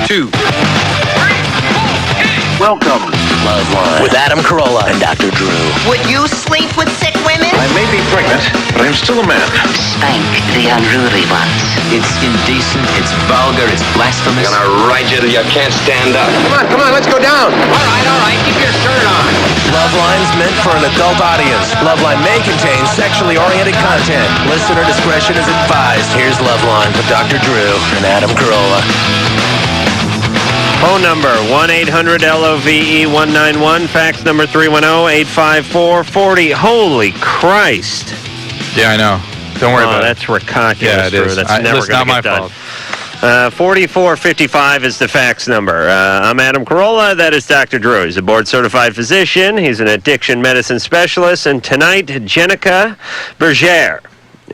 2. Welcome, Loveline, with Adam Carolla and Dr. Drew. Would you sleep with sick women? I may be pregnant, but I'm still a man. Spank the unruly ones. It's indecent, it's vulgar, it's blasphemous. I'm gonna ride you till you can't stand up. Come on, let's go down. All right, keep your shirt on. Loveline's meant for an adult audience. Loveline may contain sexually oriented content. Listener discretion is advised. Here's Loveline with Dr. Drew and Adam Carolla. Phone number 1-800-LOVE-191. Fax number 310-854-40. Holy Christ. Yeah, I know. Don't worry about it. That's ridiculous. Yeah, it is. That's never going to get done. 4455 is the fax number. I'm Adam Carolla. That is Dr. Drew. He's a board-certified physician. He's an addiction medicine specialist. And tonight, Jenica Bergere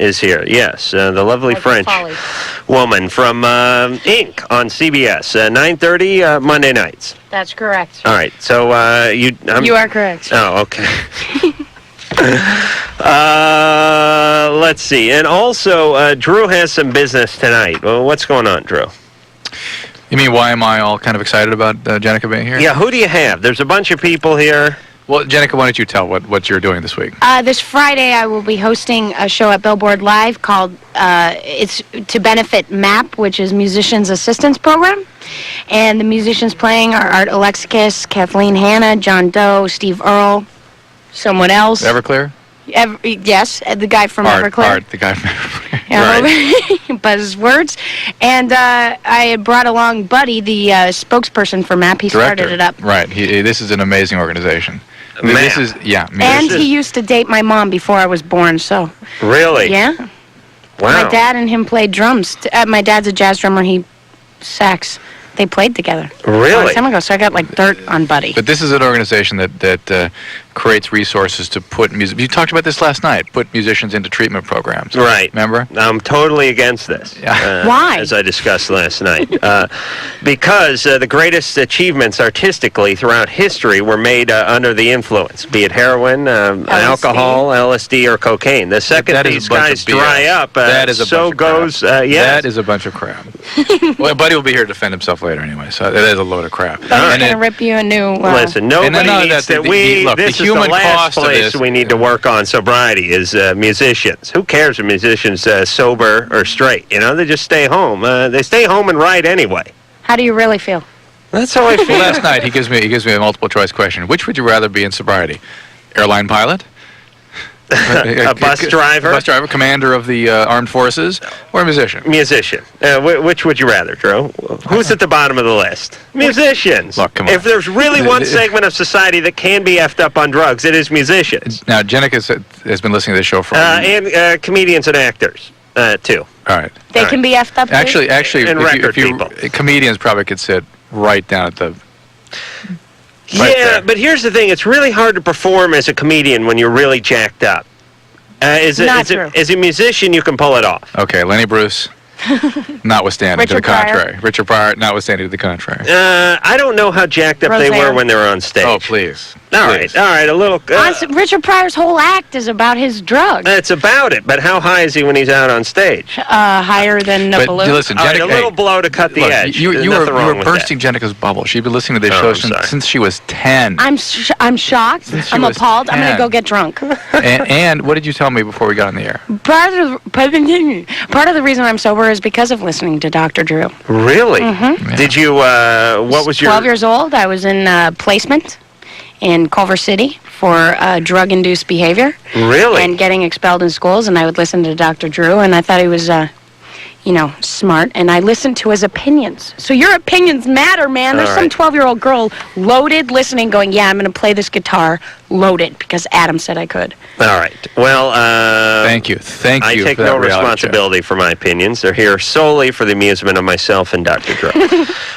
is here. Yes, the lovely French woman from Inc. on CBS, 9:30 Monday nights. That's correct. All right. So you are correct. Oh, okay. Let's see. And also, Drew has some business tonight. Well, what's going on, Drew? You mean, why am I all kind of excited about Jenica being here? Yeah, who do you have? There's a bunch of people here. Well, Jenica, why don't you tell what you're doing this week? This Friday, I will be hosting a show at Billboard Live called, it's to benefit MAP, which is Musicians Assistance Program. And the musicians playing are Art Alexakis, Kathleen Hanna, John Doe, Steve Earle, someone else. Everclear? Yes, the guy from Everclear. Art, the guy from Everclear. Right. Buzzwords. And I had brought along Buddy, the spokesperson for MAP. He started it up. Right. This is an amazing organization. This is, yeah. And he used to date my mom before I was born, so. Really? Yeah. Wow. My dad and him played drums. My dad's a jazz drummer. He sax. They played together. Really? A long time ago, so I got like dirt on Buddy. But this is an organization that creates resources to put music. You talked about this last night. Put musicians into treatment programs. Right. Remember? I'm totally against this. Yeah. Why? As I discussed last night. Because the greatest achievements artistically throughout history were made under the influence, be it heroin, alcohol, LSD, or cocaine. The second these guys dry up, that is a so goes. Yes. That is a bunch of crap. Well, Buddy will be here to defend himself later anyway, so that is a load of crap. Buddy's going to rip you a new... Listen, nobody needs that. This is the last place we need to work on sobriety is musicians. Who cares if musicians sober or straight? You know, they just stay home. They stay home and write anyway. How do you really feel? That's how I feel. Well, last night he gives me a multiple choice question. Which would you rather be in sobriety? Airline pilot? A bus driver? A bus driver, commander of the armed forces, or a musician? Musician. Which would you rather, Drew? Who's at the bottom of the list? Musicians. Look, come on. If there's really one segment of society that can be effed up on drugs, it is musicians. Now, Jenica has been listening to this show for... and comedians and actors, too. All right. They can be effed up, too? Actually, and record people. Comedians probably could sit right down at the... Yeah, but here's the thing. It's really hard to perform as a comedian when you're really jacked up. As a musician, you can pull it off. Okay, Lenny Bruce, notwithstanding to the contrary. Richard Pryor, notwithstanding to the contrary. I don't know how jacked up they were when they were on stage. Oh, please. All right, a little... Richard Pryor's whole act is about his drugs. It's about it, but how high is he when he's out on stage? Higher than a balloon. Listen, Jenica, a little blow to cut the edge. You were bursting Jenica's bubble. She'd been listening to this show since she was 10. I'm shocked. I'm appalled. 10. I'm going to go get drunk. and what did you tell me before we got on the air? Part of the reason I'm sober is because of listening to Dr. Drew. Really? Mm-hmm. Yeah. Did you, what was your... 12 years old. I was in placement in Culver City for drug-induced behavior. Really? And getting expelled in schools, and I would listen to Dr. Drew, and I thought he was, smart, and I listened to his opinions. So your opinions matter, man. There's some 12-year-old girl loaded listening, going, yeah, I'm going to play this guitar loaded because Adam said I could. All right. Well, thank you. I take no responsibility for my opinions. They're here solely for the amusement of myself and Dr. Drew.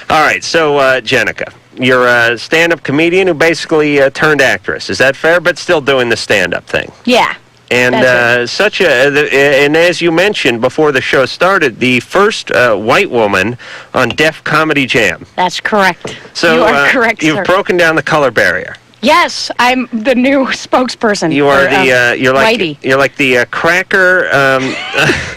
All right. So, Jenica, you're a stand-up comedian who basically turned actress. Is that fair? But still doing the stand-up thing. Yeah. And and as you mentioned before the show started, the first white woman on Def Comedy Jam. That's correct. So you are correct, you've sir. broken down the color barrier. Yes, I'm the new spokesperson. You are for, you're like the cracker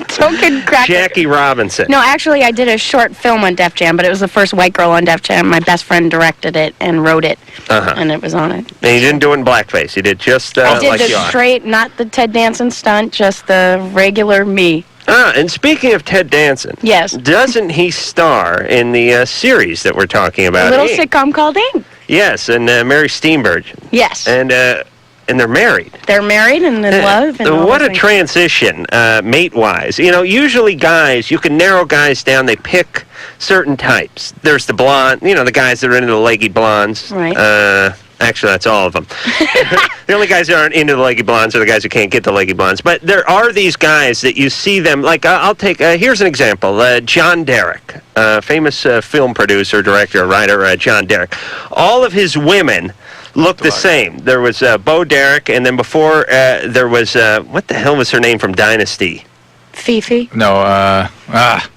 token cracker. Jackie Robinson. No, actually, I did a short film on Def Jam, but it was the first white girl on Def Jam. My best friend directed it and wrote it, and it was on it. And you didn't do it in blackface. You did just I did like the you are. straight, not the Ted Danson stunt, just the regular me. And speaking of Ted Danson, Yes. doesn't he star in the series that we're talking about? A little Ink? sitcom called Ink. Yes, and Mary Steenburgen. Yes. And they're married. They're married and in love. And all What those a things. transition, mate-wise. You know, usually guys, you can narrow guys down. They pick certain types. There's the blonde, you know, the guys that are into the leggy blondes. Right. Actually, that's all of them. The only guys that aren't into the leggy blondes are the guys who can't get the leggy blondes. But there are these guys that you see them, like, I'll take, here's an example. John Derek, famous film producer, director, writer, John Derek. All of his women look the same. There was Bo Derek, and then before there was, what the hell was her name from Dynasty? Fifi. No,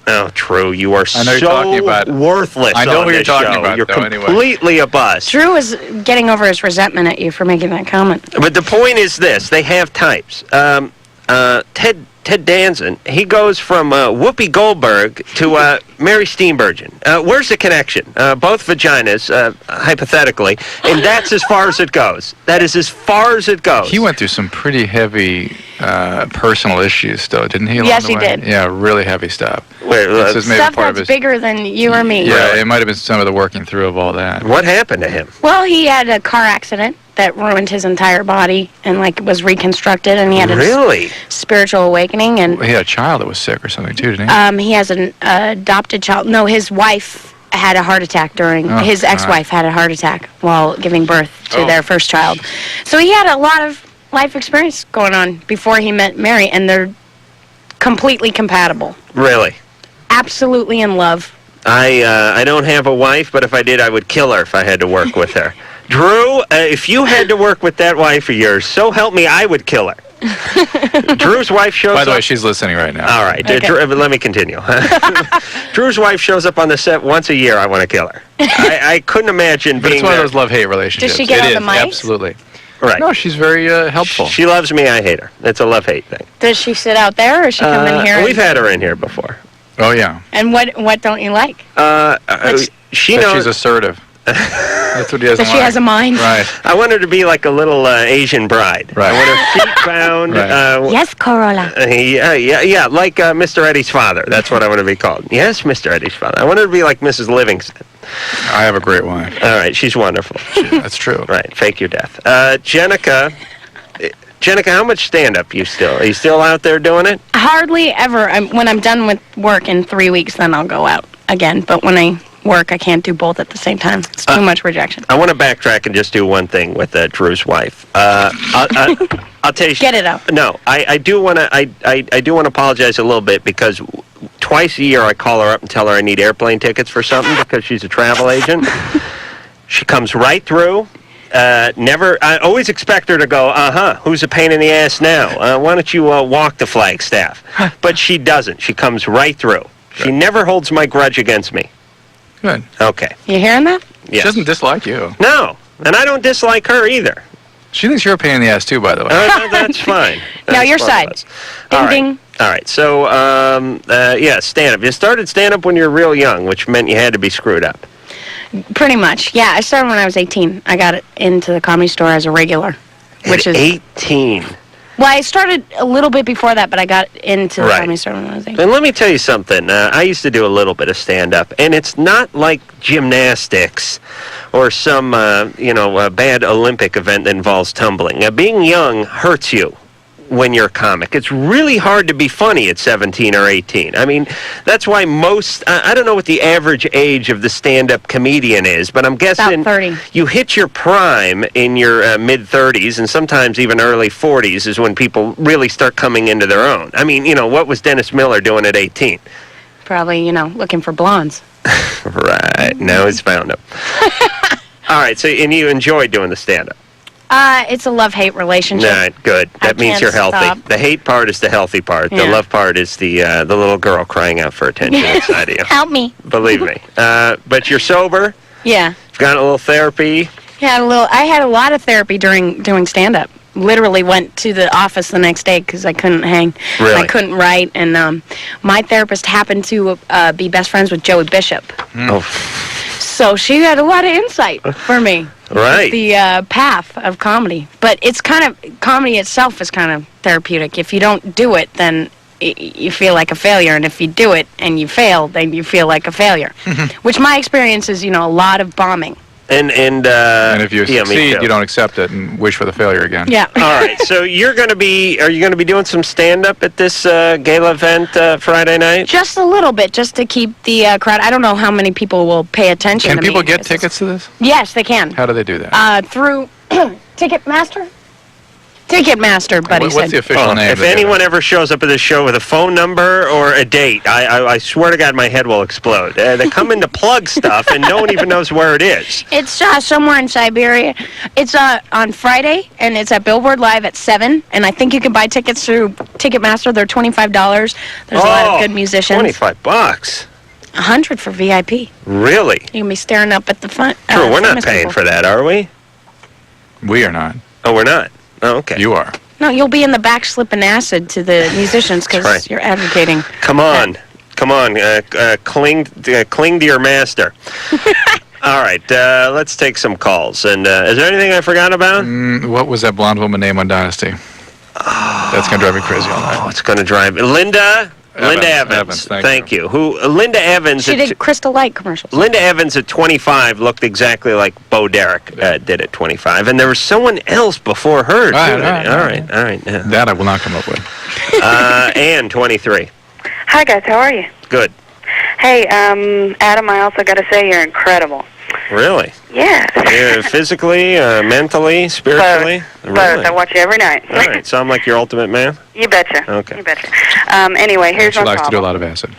Oh, true. You are I know you're so talking about- worthless I know on who you're this talking show. about, You're though, anyway. completely a bust. Drew is getting over his resentment at you for making that comment. But the point is this: they have types. Ted Danson, he goes from Whoopi Goldberg to Mary Steenburgen. Where's the connection? Both vaginas, hypothetically, and that's as far as it goes. That is as far as it goes. he went through some pretty heavy personal issues, though, didn't he? along Yes, the he way? did. Yeah, really heavy stuff. Wait, This is maybe Stuff part of that's his. bigger than you or me. Yeah, it might have been some of the working through of all that. what happened to him? Well, he had a car accident that ruined his entire body and like was reconstructed, and he had a Really? spiritual awakening. And He had a child that was sick or something too, didn't he? he has an adopted child. No, his wife had a heart attack during Oh, his God. ex-wife had a heart attack while giving birth to Oh. their first child. So he had a lot of life experience going on before he met Mary, and they're completely compatible. Really? Absolutely in love. I don't have a wife, but if I did, I would kill her if I had to work with her. Drew, if you had to work with that wife of yours, so help me, I would kill her. Drew's wife shows By the up. way, she's listening right now. All right, Okay. Drew, let me continue. Drew's wife shows up on the set once a year. I want to kill her. I couldn't imagine But being it's one of there. those love-hate relationships. Does she get It on the is, mic? absolutely. Right. No, she's very helpful. She loves me. I hate her. It's a love-hate thing. Does she sit out there, or does she come in here? We've had her in here before. Oh, yeah. And what don't you like? She That knows. she's assertive. That's what he doesn't That she like. has a mind. Right. I want her to be like a little Asian bride. Right. I want her feet bound. Right. Yes, Carolla. Yeah, like Mr. Eddie's father. That's what I want to be called. Yes, Mr. Eddie's father. I want her to be like Mrs. Livingston. I have a great wife. All right, she's wonderful. That's true. Right, fake your death. Jenica, how much stand-up are you still out there doing it? Hardly ever. When I'm done with work in 3 weeks, then I'll go out again. But when I work, I can't do both at the same time. It's too much rejection. I want to backtrack and just do one thing with Drew's wife. I'll tell you. Get it out. No, I do want to. I do want to apologize a little bit because twice a year I call her up and tell her I need airplane tickets for something because she's a travel agent. She comes right through. I always expect her to go, who's a pain in the ass now? Why don't you walk the Flagstaff? But she doesn't. She comes right through. She never holds my grudge against me. Good. Okay. You hearing that? She Yes. doesn't dislike you. No. And I don't dislike her either. She thinks you're a pain in the ass, too, by the way. That's fine. Now That's your both side. of us. Ding, All right. ding. All right. So, stand-up. You started stand-up when you were real young, which meant you had to be screwed up. Pretty much. Yeah, I started when I was 18. I got into the Comedy Store as a regular, which At is... 18. Well, I started a little bit before that, but I got into the Right. Comedy Store when I was 18. And let me tell you something. I used to do a little bit of stand-up, and it's not like gymnastics or some, bad Olympic event that involves tumbling. Being young hurts you when you're a comic. It's really hard to be funny at 17 or 18. I mean, that's why I don't know what the average age of the stand-up comedian is, but I'm guessing About 30. you hit your prime in your mid-30s, and sometimes even early 40s is when people really start coming into their own. I mean, what was Dennis Miller doing at 18? Probably, looking for blondes. Right. Now he's found him. All right, so, and you enjoy doing the stand-up? It's a love-hate relationship. Right, good. That means can't you're healthy. stop. The hate part is the healthy part. The Yeah. love part is the little girl crying out for attention inside of you. Help me. Believe me. But you're sober. Yeah. You've got a little therapy. I had a lot of therapy during doing stand-up. Literally went to the office the next day because I couldn't hang. Really? I couldn't write. And my therapist happened to be best friends with Joey Bishop. Oh, So she had a lot of insight for me. right. The path of comedy. But it's comedy itself is kind of therapeutic. If you don't do it, then you feel like a failure. And if you do it and you fail, then you feel like a failure. Which my experience is, a lot of bombing. And if you yeah, me succeed, too. you don't accept it and wish for the failure again. Yeah. All right, so are you going to be doing some stand-up at this gala event Friday night? Just a little bit, just to keep the crowd. I don't know how many people will pay attention Can to me. people get tickets to this? Yes, they can. How do they do that? Through Ticketmaster? Ticketmaster, buddy What's the said. official name? If anyone ever shows up at this show with a phone number or a date, I swear to God my head will explode. They come in to plug stuff and no one even knows where it is. It's somewhere in Siberia. It's on Friday, and it's at Billboard Live at 7. And I think you can buy tickets through Ticketmaster. They're $25. There's a lot of good musicians. $25. $100 for VIP. Really? You can be staring up at the front. True, we're not famous paying people. for that, are we? We are not. Oh, we're not? Oh, okay. You are. No, you'll be in the back slipping acid to the musicians because right. you're advocating. Come on. Cling to your master. All right, let's take some calls. And is there anything I forgot about? What was that blonde woman name on Dynasty? That's going to drive me crazy all night. Oh, it's going to drive Linda Evans. Thank you. Linda Evans. She did Crystal Light commercials. Linda Evans at 25 looked exactly like Bo Derek did at 25, and there was someone else before her too. All right. Yeah. That I will not come up with. Ann, 23. Hi, guys. How are you? Good. Hey, Adam, I also got to say you're incredible. Really? Yes. Physically, mentally, spiritually? Both. I watch you every night. All right, so I'm like your ultimate man? You betcha. Okay. You betcha. Anyway, here's She my likes to do a problem. lot of acid.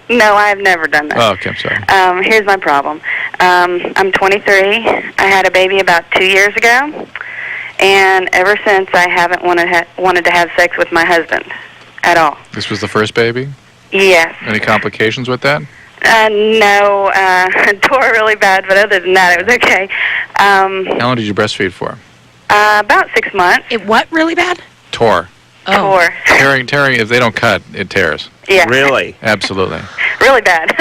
No, I've never done that. Oh, okay, I'm sorry. Here's my problem. I'm 23. I had a baby about 2 years ago, and ever since I haven't wanted to have sex with my husband at all. This was the first baby? Yes. Any complications with that? No, tore really bad, but other than that, it was okay. How long did you breastfeed for? About 6 months. It what really bad? Tore. Tore. Tearing, if they don't cut, it tears. Yeah. Really? Absolutely. Really bad.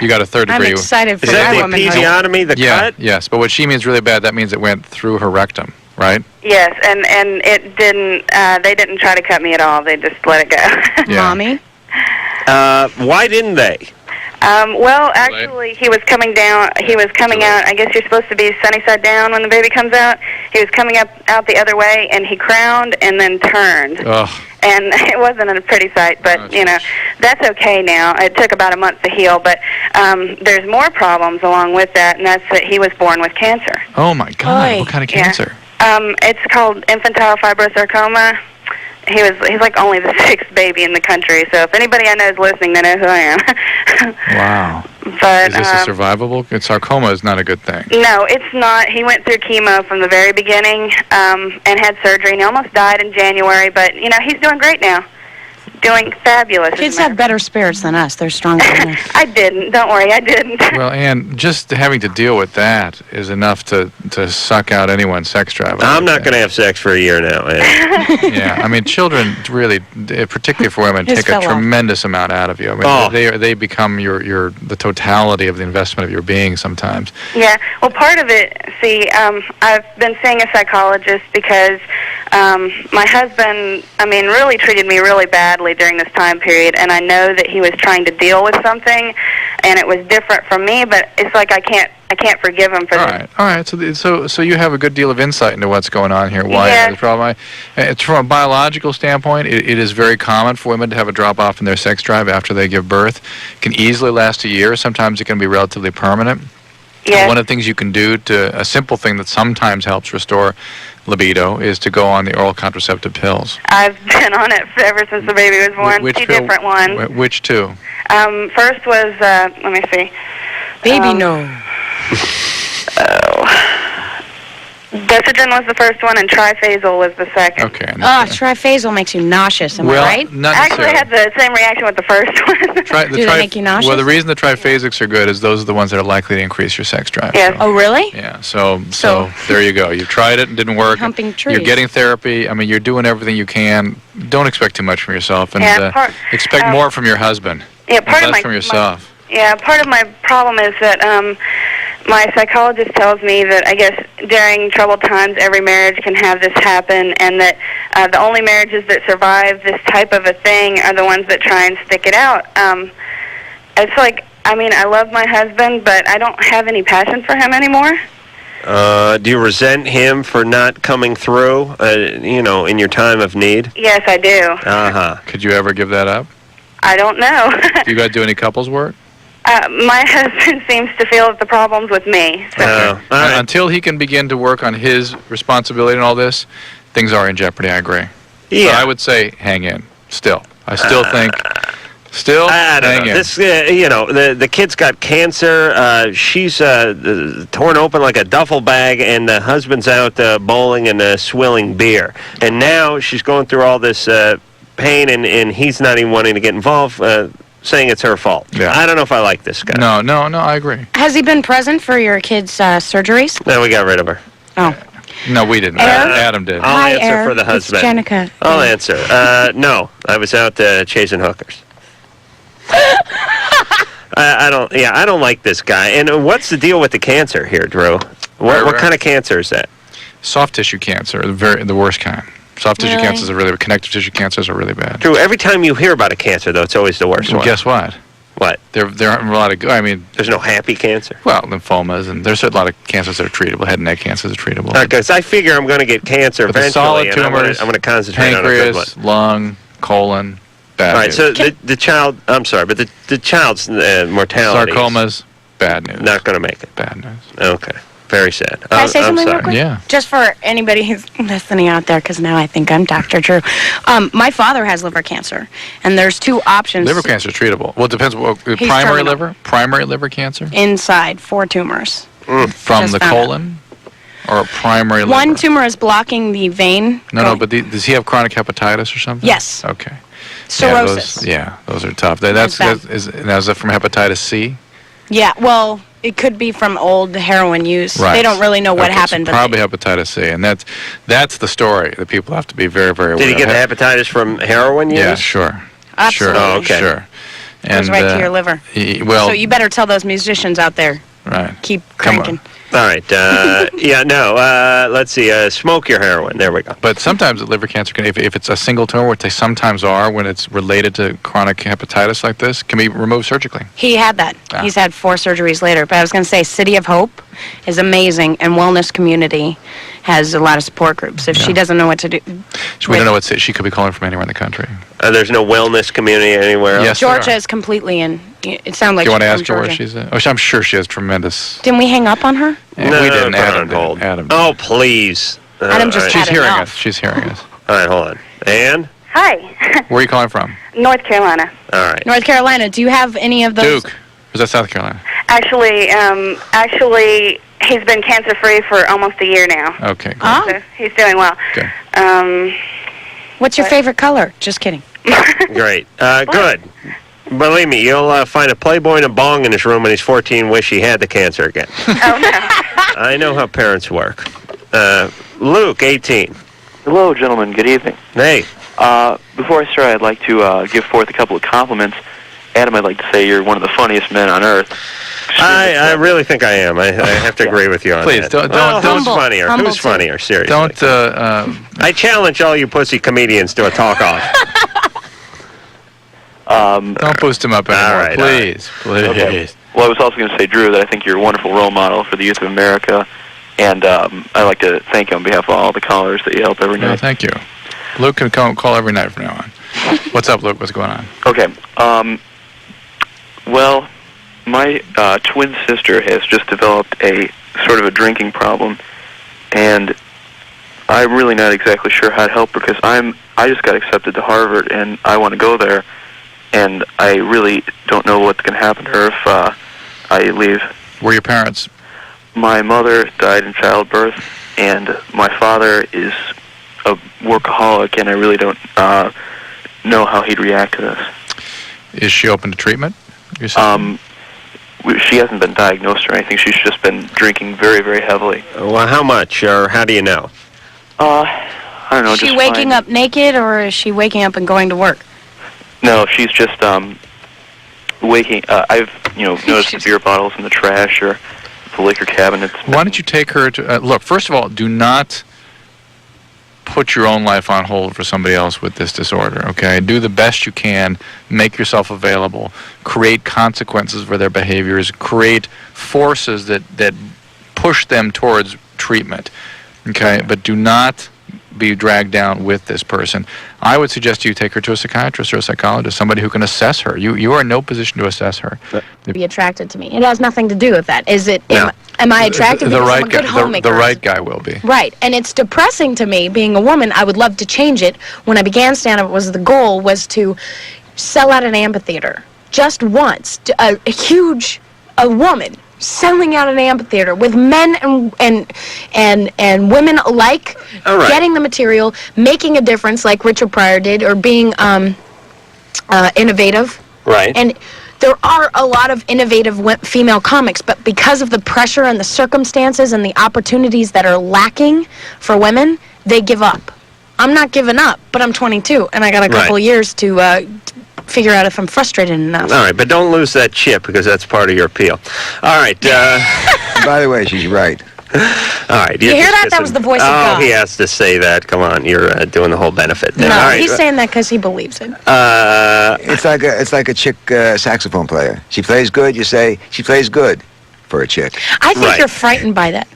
You got a third I'm degree. excited for Is that that the woman. episiotomy, the Yeah, cut? yes. But what she means really bad, that means it went through her rectum, right? Yes, and it didn't. They didn't try to cut me at all. They just let it go. Yeah. Mommy? Why didn't they? Well, actually, he was coming down. He was coming out. I guess you're supposed to be sunny side down when the baby comes out. He was coming out the other way, and he crowned and then turned. Ugh. And it wasn't a pretty sight, but, that's okay now. It took about a month to heal, but there's more problems along with that, and that's that he was born with cancer. Oh, my God. Oy. What kind of Yeah. cancer? It's called infantile fibrosarcoma. He's like only the 6th baby in the country, so if anybody I know is listening, they know who I am. Wow. But, Is this a survivable? Sarcoma is not a good thing. No, it's not. He went through chemo from the very beginning and had surgery, and he almost died in January, but, he's doing great now. Doing fabulous. Kids have better spirits than us. They're stronger than us. I didn't. Don't worry, I didn't. Well, and just having to deal with that is enough to suck out anyone's sex drive. I'm not going to have sex for a year now. Yeah, I mean, children really, particularly for women, His take a fell off. tremendous amount out of you. I mean, they become the totality of the investment of your being sometimes. Yeah, well, part of it, I've been seeing a psychologist because my husband, really treated me really badly during this time period, and I know that he was trying to deal with something, and it was different from me, but it's like I can't forgive him for this. All right. So you have a good deal of insight into what's going on here. Why Yeah. the problem? It's from a biological standpoint. It is very common for women to have a drop off in their sex drive after they give birth. It can easily last a year. Sometimes it can be relatively permanent. Yeah. One of the things you can do a simple thing that sometimes helps restore libido is to go on the oral contraceptive pills. I've been on it ever since the baby was born. Which Two pill- different ones. Which two? First was, let me see. Baby, no. Desigen was the first one, and triphasal was the second. Okay. Triphasal makes you nauseous, am I right? Not Actually, I necessarily. had the same reaction with the first one. Do they make you nauseous? Well, the reason the triphasics are good is those are the ones that are likely to increase your sex drive. Yes. Oh, really? Yeah, so there you go. You tried it and didn't work. Humping trees. You're getting therapy. I mean, you're doing everything you can. Don't expect too much from yourself, and Yeah, expect more from your husband. Yeah, and part of less my from yourself. part of my problem is that my psychologist tells me that I guess during troubled times every marriage can have this happen, and that the only marriages that survive this type of a thing are the ones that try and stick it out. It's like, I mean, I love my husband, but I don't have any passion for him anymore. Do you resent him for not coming through, in your time of need? Yes, I do. Uh-huh. Could you ever give that up? I don't know. Do you guys do any couples work? My husband seems to feel that the problem's with me. So. All right. Until he can begin to work on his responsibility and all this, things are in jeopardy, I agree. Yeah. So I would say hang in, still. I still think, I don't hang know. in. This, the kid's got cancer. She's torn open like a duffel bag, and the husband's out bowling and swilling beer. And now she's going through all this pain, and he's not even wanting to get involved, saying it's her fault. Yeah. I don't know if I like this guy. No, I agree. Has he been present for your kids' surgeries? No, we got rid of her. Oh. No, we didn't. Air? Adam did. I'll Hi, answer Air. for the husband. It's Jenica. I'll answer. No, I was out chasing hookers. I don't like this guy. And what's the deal with the cancer here, Drew? What kind of cancer is that? Soft tissue cancer, the worst kind. Soft tissue Really? cancers are really bad. Connective tissue cancers are really bad. Drew, every time you hear about a cancer, though, it's always the worst Well, one. guess what? What? There aren't a lot of good. I mean, There's no happy cancer? well, lymphomas, and there's a lot of cancers that are treatable. Head and neck cancers are treatable. Because I figure I'm going to get cancer But the eventually, solid and I'm tumors, going to concentrate on a good one. pancreas, lung, colon, bad All right, news. so the child, I'm sorry, but the child's mortality is Sarcomas, bad news. not going to make it. Bad news. Okay. Very sad. Can I say I'm something real sorry. quick? Yeah. Just for anybody who's listening out there, because now I think I'm Dr. Drew. My father has liver cancer, and there's two options. Liver cancer is treatable. Well, it depends. Primary terminal. primary liver cancer Inside, 4 tumors. from Just the found colon, or primary liver. One tumor is blocking the vein. No, but does he have chronic hepatitis or something? Yes. Okay. Cirrhosis. Yeah, those are tough. Now, is that from hepatitis C? Yeah, well, it could be from old heroin use. Right. They don't really know what Okay, happened. So probably hepatitis C, and that's the story that people have to be very, very aware Did he of. get the hepatitis from heroin use? Yeah, sure. Absolutely. Sure. Oh, okay. Sure. Goes right to your liver. Well, So you better tell those musicians out there, right. keep Come on. cranking. All right. Let's see. Smoke your heroin. There we go. But sometimes liver cancer can, if it's a single tumor, which they sometimes are when it's related to chronic hepatitis like this, can be removed surgically. He had that. Ah. He's had 4 surgeries later. But I was going to say, City of Hope is amazing, and Wellness Community has a lot of support groups. If she doesn't know what to do, We don't know what she could be calling from anywhere in the country. There's no wellness community anywhere else? Yes, there Georgia are. is completely in. It sounded like Do you want to she's ask from her where Georgia. she's at? Oh, I'm sure she has tremendous. Didn't we hang up on her? Yeah, No, we didn't. put her Adam on did. hold. Adam did. Oh, please. Adam just all right. She's had hearing enough. us. She's hearing us. All right, hold on. Ann? Hi, Where are you calling from? North Carolina. All right. North Carolina. Do you have any of those? Duke. Or is that South Carolina? Actually, he's been cancer-free for almost a year now. Okay. Good. Oh. So he's doing well. Okay. What's your favorite color? Just kidding. Great. Good. Believe me, you'll find a Playboy and a bong in his room when he's 14 wish he had the cancer again. Oh, no. I know how parents work. Luke, 18. Hello, gentlemen. Good evening. Hey. Before I start, I'd like to give forth a couple of compliments. Adam, I'd like to say you're one of the funniest men on earth. I really think I am. I have to agree with you on Please, that. don't- Who's Humble. funnier? Humble, Who's too. funnier? Seriously. Don't. I challenge all you pussy comedians to a talk-off. Don't boost him up anymore, All right, please. Please. Okay. Well, I was also going to say, Drew, that I think you're a wonderful role model for the youth of America, and I'd like to thank you on behalf of all the callers that you help every No, night. thank you. Luke can call every night from now on. What's up, Luke? What's going on? Okay. Well, my twin sister has just developed a sort of a drinking problem, and I'm really not exactly sure how to help her because I just got accepted to Harvard, and I want to go there, and I really don't know what's going to happen to her if I leave. Were your parents? My mother died in childbirth, and my father is a workaholic, and I really don't know how he'd react to this. Is she open to treatment? You're saying? She hasn't been diagnosed or anything. She's just been drinking very, very heavily. Well, how much, or how do you know? I don't know. Is she just waking fine. up naked, or is she waking up and going to work? No, she's just waking. I've noticed the beer bottles in the trash or the liquor cabinets. Why don't you take her to look? First of all, do not put your own life on hold for somebody else with this disorder. Okay, do the best you can. Make yourself available. Create consequences for their behaviors. Create forces that push them towards treatment. Okay, but do not be dragged down with this person. I would suggest you take her to a psychiatrist or a psychologist, somebody who can assess her. You are in no position to assess her. Be attracted to me. It has nothing to do with that. Is it? No. Am I attracted The because right I'm a good guy. homemaker? The right guy will be. Right, and it's depressing to me, being a woman. I would love to change it. When I began stand-up, the goal was to sell out an amphitheater. Just once. A woman selling out an amphitheater with men and women alike, All right. getting the material, making a difference like Richard Pryor did, or being innovative. Right. And there are a lot of innovative female comics, but because of the pressure and the circumstances and the opportunities that are lacking for women, they give up. I'm not giving up, but I'm 22, and I got a couple Right. years to figure out if I'm frustrated enough. All right, but don't lose that chip, because that's part of your appeal. All right. By the way, she's right. All right. You hear that? That was the voice of God. Oh, he has to say that. Come on, you're doing the whole benefit thing. No, All right. he's saying that because he believes it. It's like a chick saxophone player. She plays good. You say she plays good for a chick. I think Right. you're frightened by that.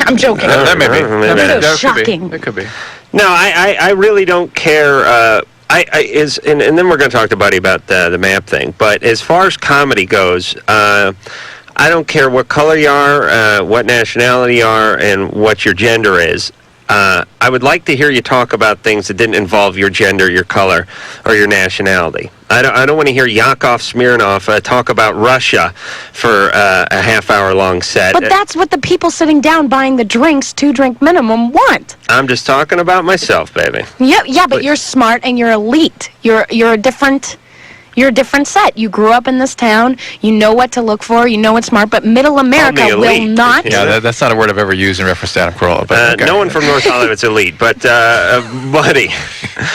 I'm joking. That may be. Maybe That it is. Shocking. That could be. No, I really don't care. And then we're going to talk to Buddy about the map thing. But as far as comedy goes, I don't care what color you are, what nationality you are, and what your gender is. I would like to hear you talk about things that didn't involve your gender, your color, or your nationality. I don't want to hear Yakov Smirnov talk about Russia for a half-hour-long set. But that's what the people sitting down buying the drinks, 2-drink minimum, want. I'm just talking about myself, baby. Yeah, but you're smart and you're elite. You're a different set. You grew up in this town. You know what to look for. You know what's smart. But Middle America Call me will elite. not. Yeah, that's not a word I've ever used in reference to Adam Carolla. But okay. No one from North Hollywood's elite, but Buddy.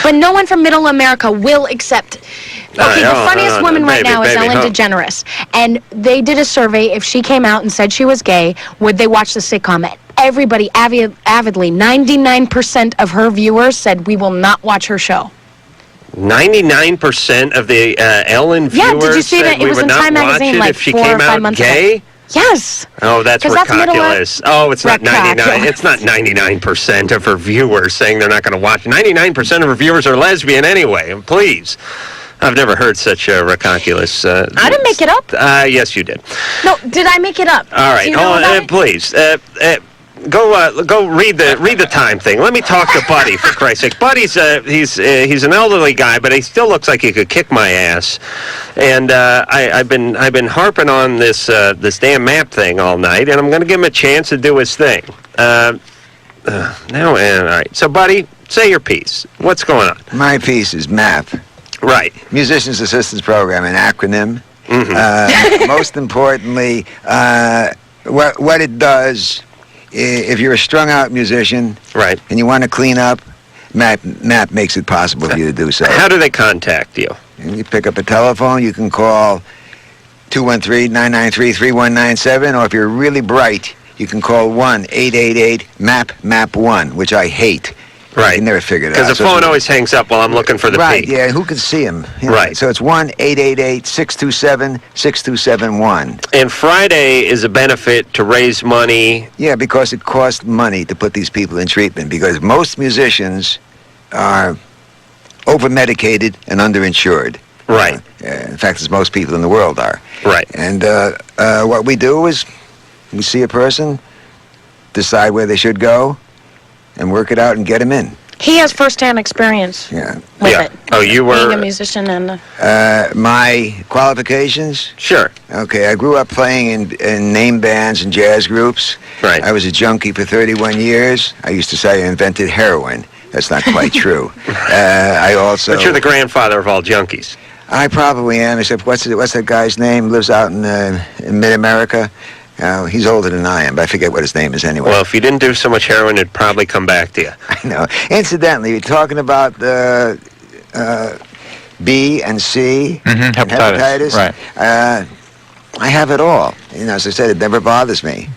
But no one from Middle America will accept. Okay, the funniest woman right now is Ellen DeGeneres. And they did a survey. If she came out and said she was gay, would they watch the sitcom? Everybody avidly, 99% of her viewers said we will not watch her show. 99% of the Ellen viewers Yeah, did you see said that? It we was would in not Time watch magazine it like if she 4 or came 5 out months gay? ago. Yes. Oh, that's 'Cause that's Middle ridiculous. Oh, it's not 99. Recalculus. It's not 99% of her viewers saying they're not going to watch. 99% of her viewers are lesbian anyway. Please. I've never heard such a recalculous. I didn't make it up. Yes, you did. No, did I make it up? All right. Do you know about it? Please. Go read the Time thing. Let me talk to Buddy, for Christ's sake. Buddy's he's an elderly guy, but he still looks like he could kick my ass. And I've been harping on this damn map thing all night, and I'm going to give him a chance to do his thing. All right. So, Buddy, say your piece. What's going on? My piece is MAP. Right. Musicians Assistance Program, an acronym. Most importantly, what it does, if you're a strung-out musician, right, and you want to clean up, MAP makes it possible for you to do so. How do they contact you? You pick up a telephone. You can call 213-993-3197, or if you're really bright, you can call 1-888-MAP-1, which I hate. Right. You never figured it out. Because the phone always hangs up while I'm looking for the right, peak. yeah, who can see him? You know, Right. So it's 1-888-627-6271. And Friday is a benefit to raise money. Yeah, because it costs money to put these people in treatment, because most musicians are over-medicated and underinsured. Right. In fact, as most people in the world are. Right. And what we do is we see a person, decide where they should go, and work it out and get them in. He has first-hand experience Yeah. with Yeah. it. Oh, you were- being a musician and My qualifications? Sure. Okay, I grew up playing in name bands and jazz groups. Right. I was a junkie for 31 years. I used to say I invented heroin. That's not quite true. I also... But you're the grandfather of all junkies. I probably am, except what's that guy's name? Lives out in mid-America. He's older than I am, but I forget what his name is anyway. Well, if you didn't do so much heroin, it'd probably come back to you. I know. Incidentally, you're talking about B and C, Hepatitis. Right. I have it all. As I said, it never bothers me.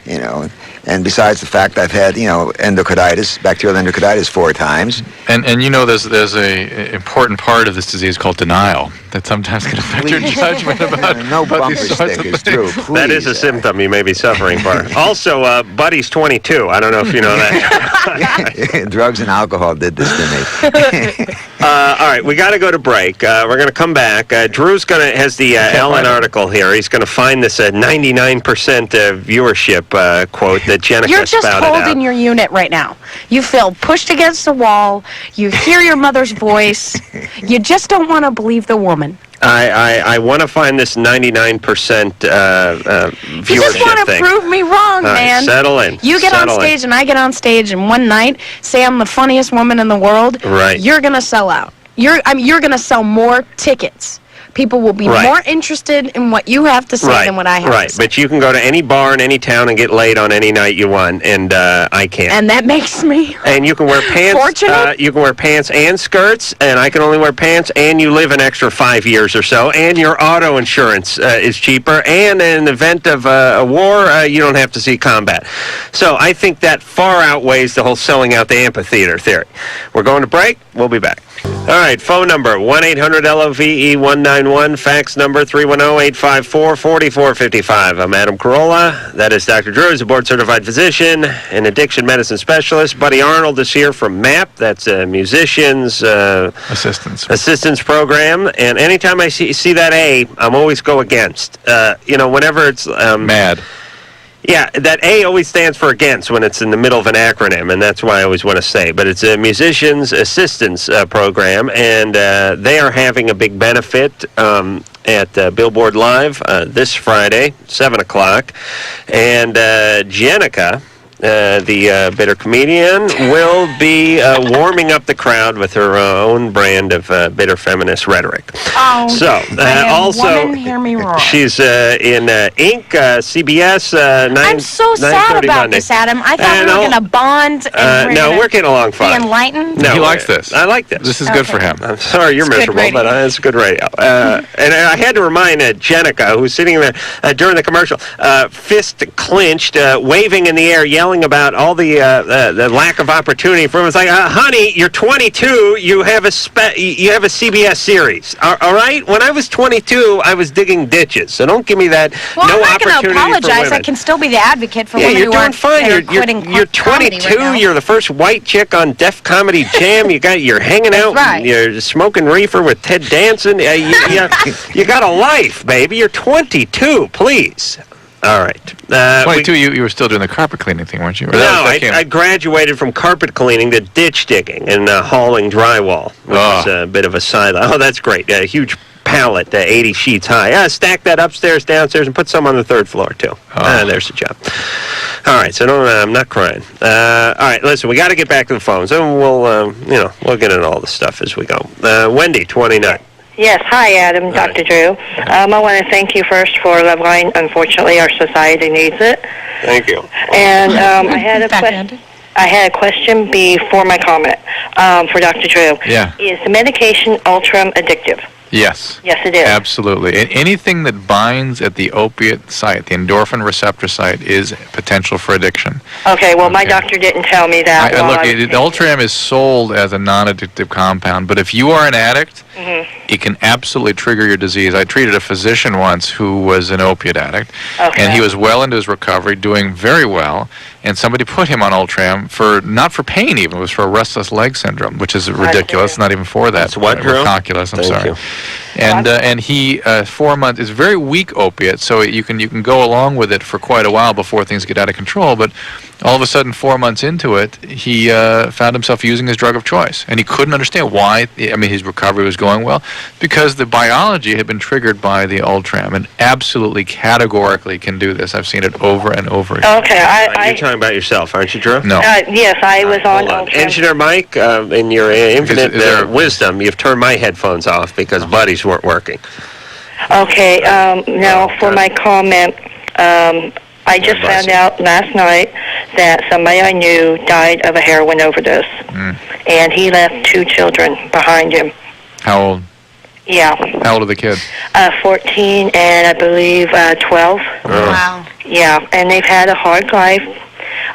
And besides the fact I've had, endocarditis, bacterial endocarditis 4 times. And there's a important part of this disease called denial that sometimes can affect your judgment about no about bumper these sorts of stickers, things. Drew. That is a symptom you may be suffering for. Also, Buddy's 22. I don't know if you know that. Drugs and alcohol did this to me. All right, we got to go to break. We're going to come back. Drew's has the Ellen article here. He's going to find this 99% viewership quote that Jenica you're just spouted holding out. your unit right now. You feel pushed against the wall. You hear your mother's voice. You just don't want to believe the woman. I want to find this 99% viewership You just want to thing. prove me wrong, All right, man. settle in. You get Settle on in. stage and I get on stage, and one night say I'm the funniest woman in the world. Right. You're gonna sell out. You're gonna sell more tickets. People will be Right. more interested in what you have to say than what I have to say. But you can go to any bar in any town and get laid on any night you want, and I can't. And that makes me And you can wear pants. Fortunate? You can wear pants and skirts, and I can only wear pants. And you live an extra 5 years or so, and your auto insurance is cheaper. And in the event of a war, you don't have to see combat. So I think that far outweighs the whole selling out the amphitheater theory. We're going to break. We'll be back. All right, phone number 1-800-LOVE-191, fax number 310-854-4455. I'm Adam Carolla. That is Dr. Drew, who's a board-certified physician and addiction medicine specialist. Buddy Arnold is here from MAP. That's a musicians assistance program. And anytime I see that A, I'm always go against. Whenever it's mad. Yeah, that A always stands for against when it's in the middle of an acronym, and that's why I always want to say. But it's a musicians assistance program, and they are having a big benefit at Billboard Live this Friday, 7 o'clock. And Jenica, the bitter comedian, will be warming up the crowd with her own brand of bitter feminist rhetoric. Oh, So, also, woman, hear me roar. she's in Inc., CBS, 9:30 I'm so sad about Monday. this, Adam. I thought we were going to bond and no, we're getting along be fine. enlightened. No, He likes this. I like this. This is good for him. I'm sorry you're It's good miserable, but radio. it's good radio. And I had to remind Jenica, who's sitting there during the commercial, fist clenched, waving in the air, yelling about all the lack of opportunity for him. It's like, honey, you're 22. You have a CBS series. All right. When I was 22, I was digging ditches. So don't give me that. Well, no I'm not going to opportunity for apologize. women. I can still be the advocate for Yeah, women you're who doing aren't fine. that are quitting You're comedy 22. right now. You're the first white chick on Def Comedy Jam. You're hanging out. right. You're smoking reefer with Ted Danson. You got a life, baby. You're 22. Please. All right. 22, you were still doing the carpet cleaning thing, weren't you? Or No, that came- I graduated from carpet cleaning to ditch digging and hauling drywall, which is a bit of a sideline. Oh, that's great. A huge pallet, 80 sheets high. Stack that upstairs, downstairs, and put some on the 3rd floor, too. There's the job. All right, so I'm not crying. All right, listen, we got to get back to the phones, and we'll get into all the stuff as we go. Wendy, 29. Yes, hi Adam, Dr. Drew. I want to thank you first for Loveline. Unfortunately, our society needs it. Thank you. And I had a question before my comment for Dr. Drew. Yeah. Is the medication Ultram addictive? Yes. Yes, it is. Absolutely. Anything that binds at the opiate site, the endorphin receptor site, is potential for addiction. Okay, well, my doctor didn't tell me that. Ultram is sold as a non-addictive compound, but if you are an addict, it can absolutely trigger your disease. I treated a physician once who was an opiate addict, and he was well into his recovery, doing very well, and somebody put him on Ultram not for pain even, it was for restless leg syndrome, which is ridiculous, not even for that. That's what, Drew? Calculus, I'm Thank sorry. you. And he 4 months is very weak opiate, so you can go along with it for quite a while before things get out of control. But all of a sudden, 4 months into it, he found himself using his drug of choice, and he couldn't understand why. I mean, his recovery was going well because the biology had been triggered by the Ultram, and absolutely categorically can do this. I've seen it over and over again. Okay, You're talking about yourself, aren't you, Drew? No. yes, I was on Hold on. Ultram. Engineer Mike, in your infinite Is there- wisdom, you've turned my headphones off because Buddy's weren't working. Okay, now for my comment, I just found out last night that somebody I knew died of a heroin overdose, and he left 2 children behind him. How old? Yeah. How old are the kids? 14 and I believe 12. Wow. Yeah, and they've had a hard life.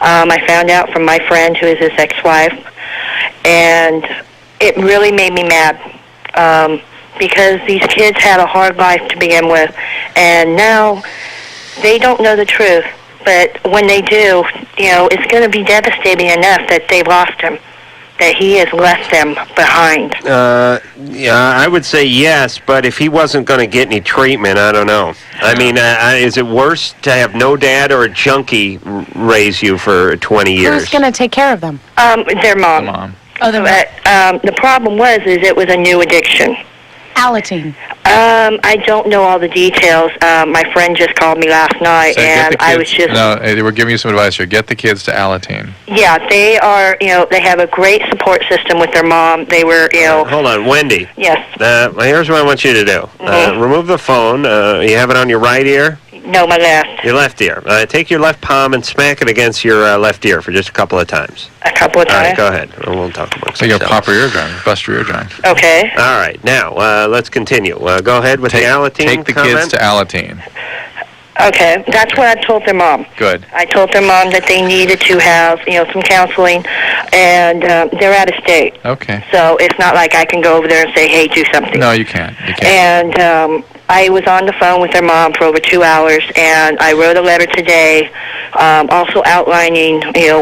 I found out from my friend who is his ex-wife, and it really made me mad because these kids had a hard life to begin with, and now they don't know the truth. But when they do, it's going to be devastating enough that they lost him, that he has left them behind. Yeah, I would say yes, but if he wasn't going to get any treatment, I don't know. I mean, is it worse to have no dad or a junkie raise you for 20 years? Who's going to take care of them? Their mom. The mom. Oh, the The problem was it was a new addiction. Alateen. I don't know all the details. My friend just called me last night, So get and the I kids- was just... No, they were giving you some advice here. Get the kids to Alateen. Yeah, they are, they have a great support system with their mom. They were, Hold on, Wendy. Yes. Here's what I want you to do. Remove the phone. You have it on your right ear? No, my left. Your left ear. Take your left palm and smack it against your left ear for just a couple of times. A couple of All right, times? go ahead. We'll talk about So you'll pop your eardrum, bust your eardrum. Okay. All right, now let's continue. Go ahead with the Alateen Take the comment. kids to Alateen. Okay, that's what I told their mom. Good. I told their mom that they needed to have, some counseling, and they're out of state. Okay. So it's not like I can go over there and say, hey, do something. No, you can't. You can't. And I was on the phone with their mom for over 2 hours, and I wrote a letter today also outlining,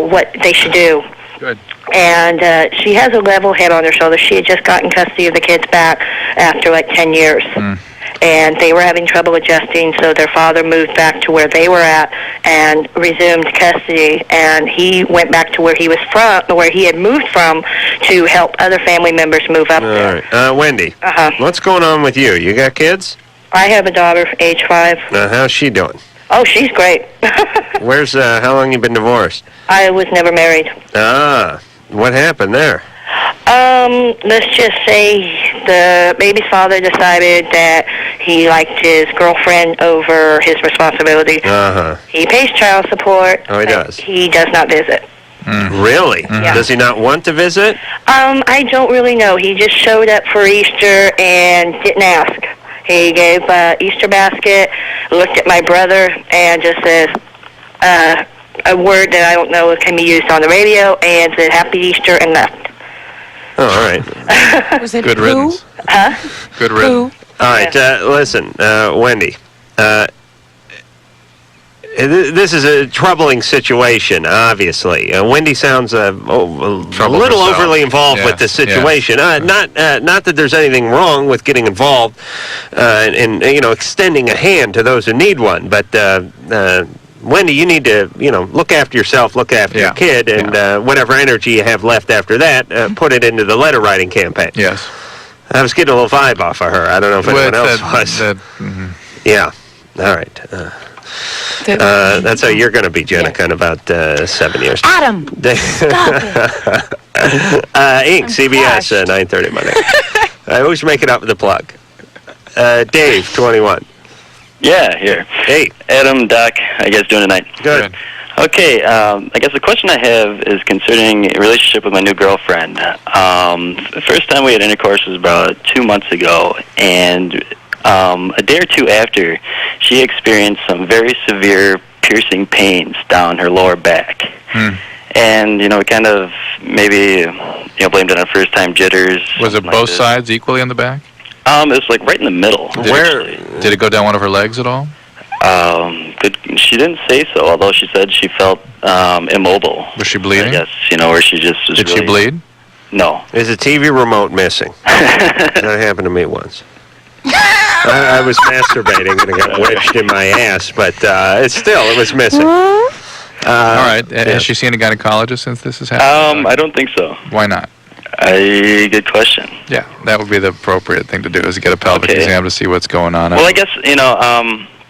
what they should do. Good. And she has a level head on her shoulder. She had just gotten custody of the kids back after like 10 years. And they were having trouble adjusting, so their father moved back to where they were at and resumed custody. And he went back to where he was from, where he had moved from, to help other family members move up there. All right. Wendy, what's going on with you? You got kids? I have a daughter, age 5. How's she doing? Oh, she's great. How long you been divorced? I was never married. What happened there? Let's just say the baby's father decided that he liked his girlfriend over his responsibility. He pays child support. Oh, he does? He does not visit. Really? Yeah. Does he not want to visit? I don't really know. He just showed up for Easter and didn't ask. He gave Easter basket, looked at my brother, and just says a word that I don't know can be used on the radio, and said Happy Easter and left. Oh, all right. Was it Good poo? riddance. Good riddance. All right, listen, Wendy. This is a troubling situation, obviously. Wendy sounds a little herself. overly involved with the situation. Not that there's anything wrong with getting involved and extending a hand to those who need one, but Wendy, you need to look after yourself, look after your kid, and whatever energy you have left after that, put it into the letter writing campaign. Yes. I was getting a little vibe off of her. I don't know if anyone else was. Yeah. All right. That's how you're going to be, Jenica, in about 7 years. Adam, stop it. Inc., CBS, 9:30 Monday. I always make it up with the plug. Dave, 21. Yeah, here. Hey. Adam, Doc, how you guys doing tonight? Good. Okay, I guess the question I have is concerning a relationship with my new girlfriend. The first time we had intercourse was about 2 months ago, and a day or two after, she experienced some very severe piercing pains down her lower back. And, kind of maybe, blamed it on first-time jitters. Was it both sides equally on the back? It's like right in the middle. Did it go down one of her legs at all? She didn't say so, although she said she felt immobile. Was she bleeding? Yes, where she just was Did she really... bleed? No. Is a TV remote missing? That happened to me once. I was masturbating and it got wedged in my ass, but it was missing. All right. Has she seen a gynecologist since this has happened? I don't think so. Why not? Good question. Yeah, that would be the appropriate thing to do, is get a pelvic exam to see what's going on. Well, I guess,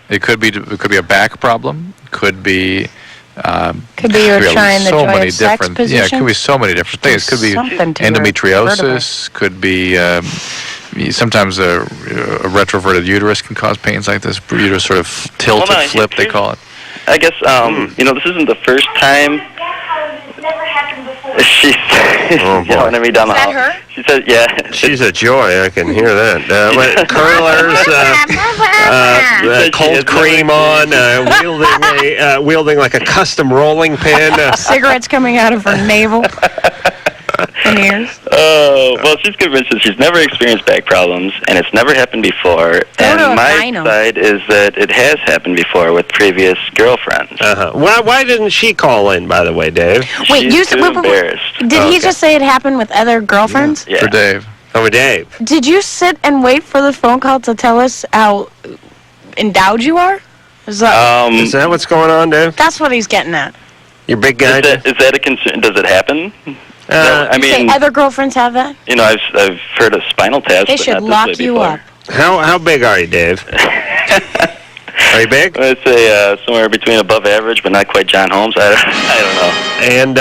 it could be a back problem. Could be you're trying the so joy many of sex different. position. Yeah, it could be so many different things. Could be Something to your endometriosis. Could be sometimes a retroverted uterus can cause pains like this. Uterus sort of tilted, flip, they call it. I guess, this isn't the first time she's yelling at me down the hall. Is that her? She said, yeah. She's a joy. I can hear that. Curlers, cold cream on, wielding like a custom rolling pin. Cigarettes coming out of her navel and ears. Oh, well, she's convinced that she's never experienced back problems, and it's never happened before. And my side is that it has happened before with previous girlfriends. Why didn't she call in, by the way, Dave? Wait, she's too embarrassed. Did he just say it happened with other girlfriends? Yeah. For Dave. Oh, Dave. Did you sit and wait for the phone call to tell us how endowed you are? Is that what's going on, Dave? That's what he's getting at. Your big guy? Is that a concern? Does it happen? I mean, other girlfriends have that? I've heard of spinal taps. They should lock you up. How big are you, Dave? Are you big? I'd say somewhere between above average, but not quite John Holmes. I don't know. And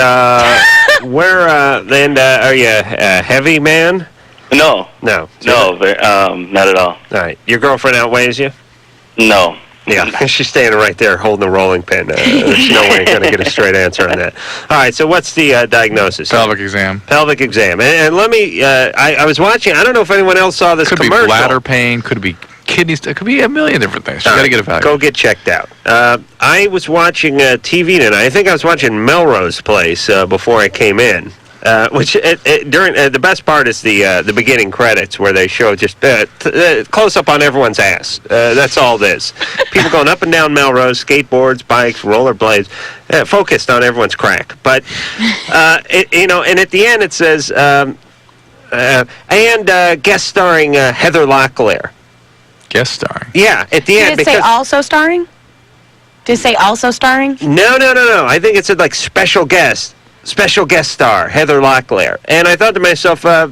are you a heavy man? No. No. No, not at all. All right. Your girlfriend outweighs you? No. Yeah, she's standing right there holding a rolling pin. There's no way you're going to get a straight answer on that. All right, so what's the diagnosis? Pelvic exam. Pelvic exam. And let me, I was watching, I don't know if anyone else saw this commercial. Could be bladder pain, could be kidneys, it could be a million different things. You got to get evaluated. Go get checked out. I was watching TV tonight. I think I was watching Melrose Place before I came in. During the best part is the beginning credits where they show just close up on everyone's ass. That's all it is. People going up and down Melrose, skateboards, bikes, rollerblades, focused on everyone's crack. But and at the end it says guest starring Heather Locklear. Guest starring. Yeah, at the end. Did it say also starring? Did it say also starring? No. I think it said like special guest star, Heather Locklear. And I thought to myself, how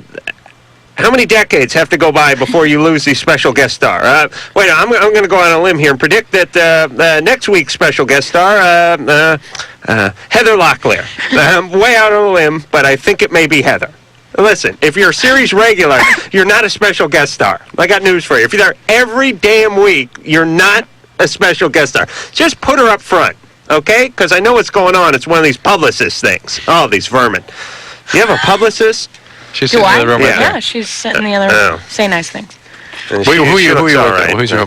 many decades have to go by before you lose the special guest star? I'm going to go on a limb here and predict that next week's special guest star, Heather Locklear. I'm way out on a limb, but I think it may be Heather. Listen, if you're a series regular, you're not a special guest star. I got news for you. If you're there every damn week, you're not a special guest star. Just put her up front. Okay? Because I know what's going on. It's one of these publicist things. Oh, these vermin. You have a publicist? She's sitting in the other room right there. Yeah, she's sitting in the other room. Say nice things. Who you right. Who's your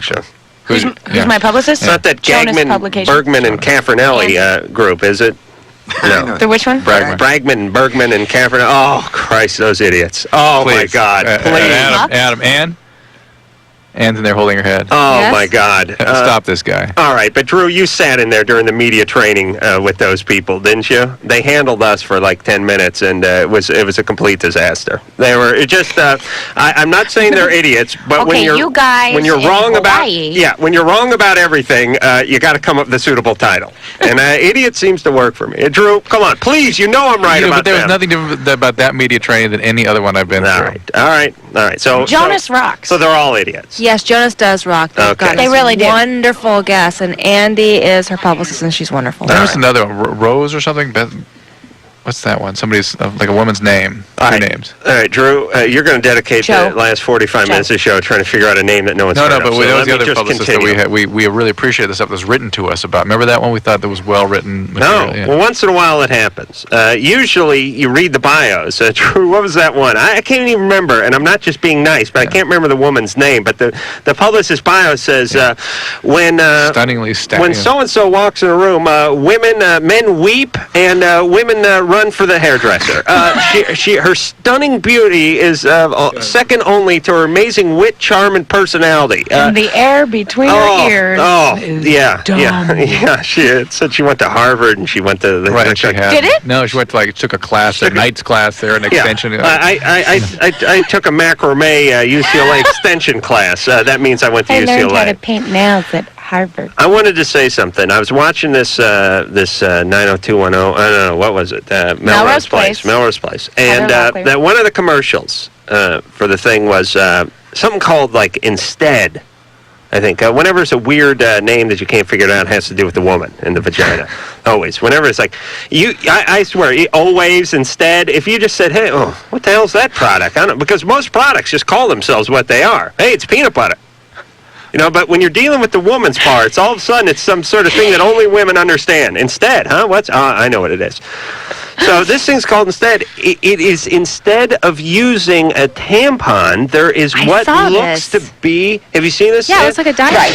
Who's my publicist? It's not that Bergman and Caffarnelli group, is it? No. The which one? Bragman, Bergman, and Caffarnelli. Oh, Christ, those idiots. Oh, please. My God. Please. Adam, Anne's in there holding her head. Oh, my God. Stop this guy. All right, but Drew, you sat in there during the media training with those people, didn't you? They handled us for like 10 minutes, and it was a complete disaster. They were just. I'm not saying they're idiots, but when you're wrong about everything, you got to come up with a suitable title. And idiot seems to work for me. Drew, come on, please. You know I'm right about but there them. was nothing different about that media training than any other one I've been through. All right. So Jonas rocks. So they're all idiots. Yes, Jonas does rock. They really do. Wonderful guests, and Andy is her publicist, and she's wonderful. There was another one, Rose or something. What's that one? Somebody's like a woman's name. Two names. All right, Drew, you're going to dedicate the last 45 minutes of the show trying to figure out a name that no one's heard of. But so that was the other just publicist continue. that we really appreciate the stuff that was written to us about. Remember that one? We thought that was well-written material. No. Well, once in a while it happens. Usually you read the bios. Drew, what was that one? I can't even remember, and I'm not just being nice, but I can't remember the woman's name. But the publicist bio says when stunningly when so-and-so walks in a room, men weep and women run for the hairdresser. Her stunning beauty is second only to her amazing wit, charm, and personality. And the air between her ears is dumb. Yeah. She said she went to Harvard and she went to the Right, she had. Did it? No, she went to took a class, a night's class there, an extension. I took a macrame UCLA extension class. That means I went to I UCLA. learned how to paint nails at Harvard. I wanted to say something. I was watching this 90210. I don't know, what was it? Melrose Place. Melrose Place. And that one of the commercials for the thing was something called like Instead. I think whenever it's a weird name that you can't figure it out, it has to do with the woman and the vagina. Always. Whenever it's like I swear, always, instead. If you just said, "Hey, what the hell's that product?" I don't know, because most products just call themselves what they are. Hey, it's peanut butter. But when you're dealing with the woman's parts, all of a sudden it's some sort of thing that only women understand. Instead, huh? What's? I know what it is. So this thing's called Instead. It is instead of using a tampon, there is what looks to be. Have you seen this? Yeah, it's like a diaphragm.